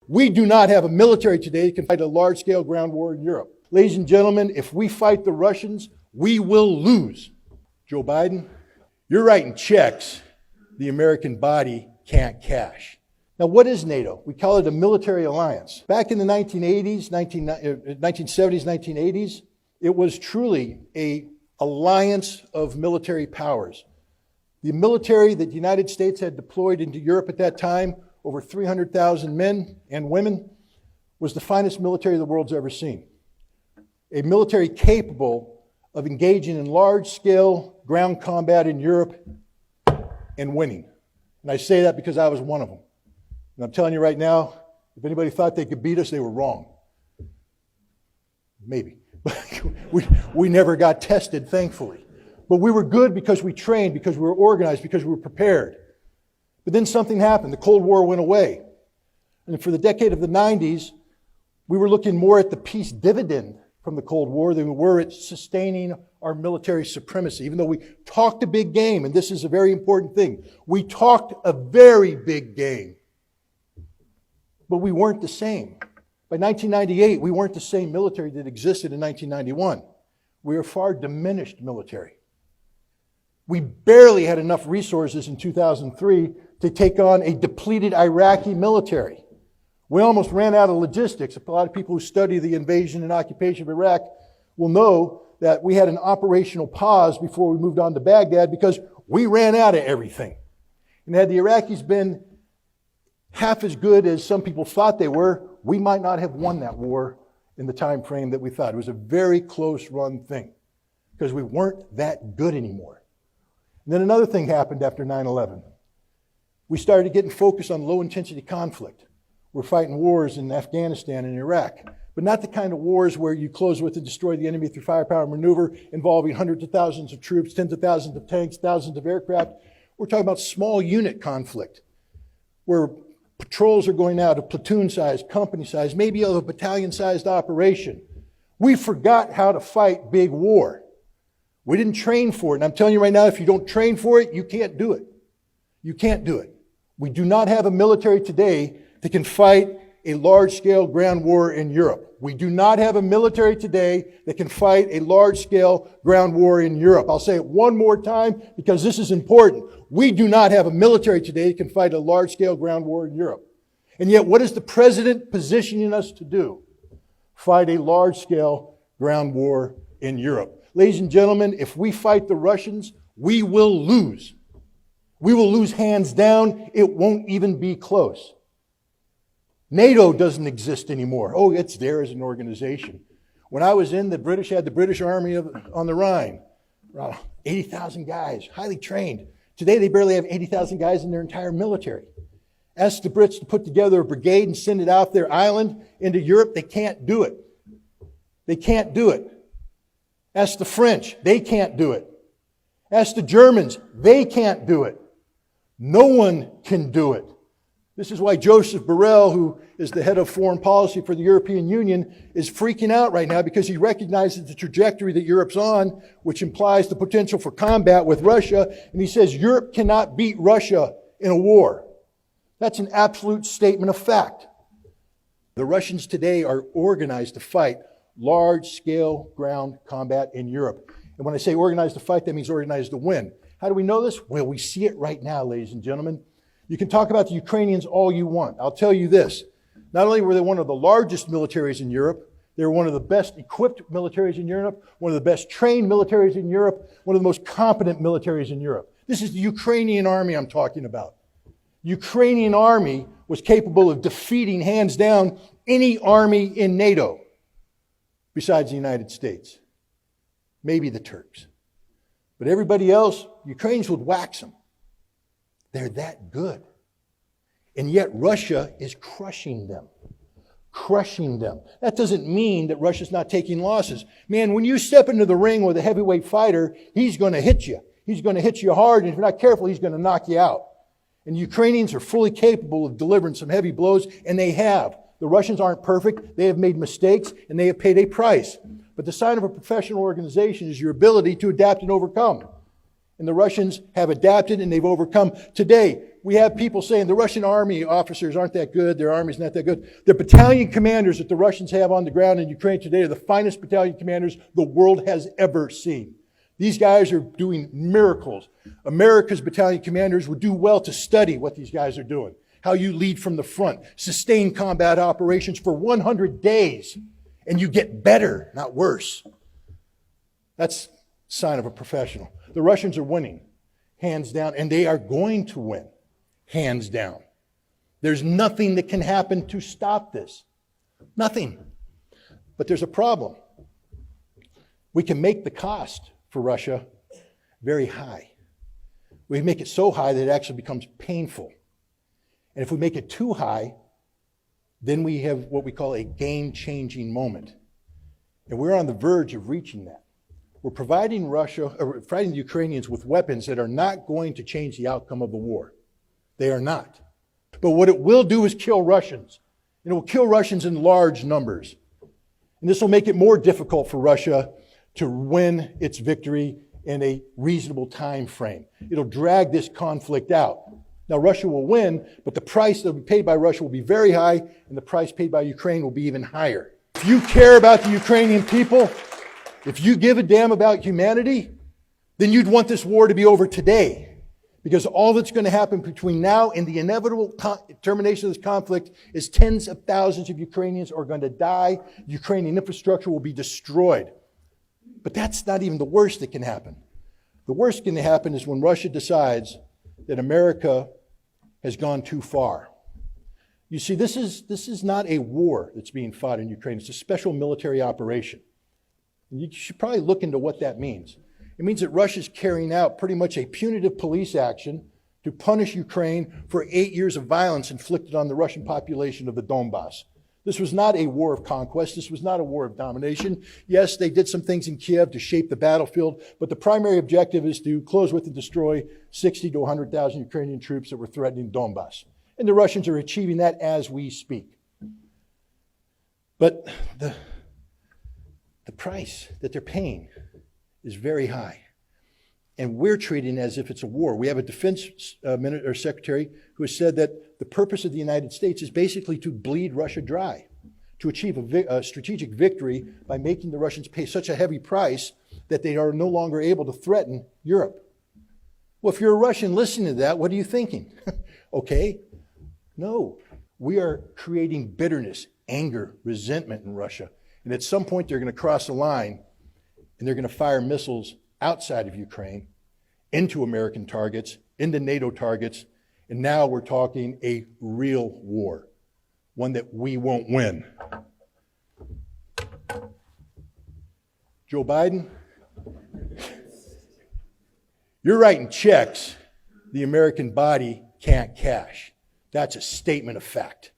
We do not have a military today that can fight a large-scale ground war in Europe. Ladies and gentlemen, if we fight the Russians, we will lose. Joe Biden, you're writing checks the American body can't cash. Now, what is NATO? We call it a military alliance. Back in the 1970s, 1980s, it was truly an alliance of military powers. The military that the United States had deployed into Europe at that time, over 300,000 men and women, was the finest military the world's ever seen. A military capable of engaging in large-scale ground combat in Europe and winning. And I say that because I was one of them. And I'm telling you right now, if anybody thought they could beat us, they were wrong. Maybe. we never got tested, thankfully. But we were good because we trained, because we were organized, because we were prepared. But then something happened. The Cold War went away. And for the decade of the 90s, we were looking more at the peace dividend from the Cold War than we were at sustaining our military supremacy. Even though we talked a big game, and this is a very important thing, we talked a very big game. But we weren't the same. By 1998, we weren't the same military that existed in 1991. We were a far diminished military. We barely had enough resources in 2003 to take on a depleted Iraqi military. We almost ran out of logistics. A lot of people who study the invasion and occupation of Iraq will know that we had an operational pause before we moved on to Baghdad because we ran out of everything. And had the Iraqis been half as good as some people thought they were, we might not have won that war in the time frame that we thought. It was a very close run thing because we weren't that good anymore. And then another thing happened after 9/11. We started getting focused on low-intensity conflict. We're fighting wars in Afghanistan and Iraq, but not the kind of wars where you close with and destroy the enemy through firepower maneuver involving hundreds of thousands of troops, tens of thousands of tanks, thousands of aircraft. We're talking about small unit conflict where patrols are going out of platoon size, company size, maybe of a battalion-sized operation. We forgot how to fight big war. We didn't train for it. And I'm telling you right now, if you don't train for it, you can't do it. You can't do it. We do not have a military today that can fight a large-scale ground war in Europe. We do not have a military today that can fight a large-scale ground war in Europe. I'll say it one more time because this is important. We do not have a military today that can fight a large-scale ground war in Europe. And yet, what is the president positioning us to do? Fight a large-scale ground war in Europe. Ladies and gentlemen, if we fight the Russians, we will lose. We will lose hands down. It won't even be close. NATO doesn't exist anymore. Oh, it's there as an organization. When I was in, the British had the British Army on the Rhine. 80,000 guys, highly trained. Today, they barely have 80,000 guys in their entire military. Ask the Brits to put together a brigade and send it out their island into Europe. They can't do it. They can't do it. Ask the French. They can't do it. Ask the Germans. They can't do it. No one can do it. This is why Joseph Borrell, who is the head of foreign policy for the European Union, is freaking out right now because he recognizes the trajectory that Europe's on, which implies the potential for combat with Russia. And he says Europe cannot beat Russia in a war. That's an absolute statement of fact. The Russians today are organized to fight large-scale ground combat in Europe. And when I say organized to fight, that means organized to win. How do we know this? Well, we see it right now, ladies and gentlemen. You can talk about the Ukrainians all you want. I'll tell you this. Not only were they one of the largest militaries in Europe, they were one of the best equipped militaries in Europe, one of the best trained militaries in Europe, one of the most competent militaries in Europe. This is the Ukrainian army I'm talking about. The Ukrainian army was capable of defeating, hands down, any army in NATO besides the United States. Maybe the Turks. But everybody else, Ukrainians would wax them. They're that good. And yet Russia is crushing them. Crushing them. That doesn't mean that Russia's not taking losses. Man, when you step into the ring with a heavyweight fighter, he's going to hit you. He's going to hit you hard, and if you're not careful, he's going to knock you out. And the Ukrainians are fully capable of delivering some heavy blows, and they have. The Russians aren't perfect. They have made mistakes, and they have paid a price. But the sign of a professional organization is your ability to adapt and overcome. And the Russians have adapted and they've overcome. Today, we have people saying the Russian army officers aren't that good, their army's not that good. The battalion commanders that the Russians have on the ground in Ukraine today are the finest battalion commanders the world has ever seen. These guys are doing miracles. America's battalion commanders would do well to study what these guys are doing. How you lead from the front, sustain combat operations for 100 days, and you get better, not worse. That's a sign of a professional. The Russians are winning, hands down, and they are going to win, hands down. There's nothing that can happen to stop this. Nothing. But there's a problem. We can make the cost for Russia very high. We make it so high that it actually becomes painful. And if we make it too high, then we have what we call a game-changing moment. And we're on the verge of reaching that. We're providing the Ukrainians with weapons that are not going to change the outcome of the war. They are not. But what it will do is kill Russians. And it will kill Russians in large numbers. And this will make it more difficult for Russia to win its victory in a reasonable time frame. It'll drag this conflict out. Now, Russia will win, but the price that will be paid by Russia will be very high, and the price paid by Ukraine will be even higher. If you care about the Ukrainian people, if you give a damn about humanity, then you'd want this war to be over today. Because all that's going to happen between now and the inevitable termination of this conflict is tens of thousands of Ukrainians are going to die. Ukrainian infrastructure will be destroyed. But that's not even the worst that can happen. The worst that can happen is when Russia decides that America has gone too far. You see, this is not a war that's being fought in Ukraine. It's a special military operation. And you should probably look into what that means. It means that Russia's carrying out pretty much a punitive police action to punish Ukraine for 8 years of violence inflicted on the Russian population of the Donbass. This was not a war of conquest. This was not a war of domination. Yes, they did some things in Kiev to shape the battlefield, but the primary objective is to close with and destroy 60 to 100,000 Ukrainian troops that were threatening Donbass. And the Russians are achieving that as we speak. But the price that they're paying is very high. And we're treating it as if it's a war. We have a defense secretary who has said that the purpose of the United States is basically to bleed Russia dry, to achieve a strategic victory by making the Russians pay such a heavy price that they are no longer able to threaten Europe. Well, if you're a Russian listening to that, what are you thinking? Okay, no. We are creating bitterness, anger, resentment in Russia. And at some point, they're going to cross the line and they're going to fire missiles outside of Ukraine, into American targets, into NATO targets, and now we're talking a real war, one that we won't win. Joe Biden, you're writing checks the American body can't cash. That's a statement of fact.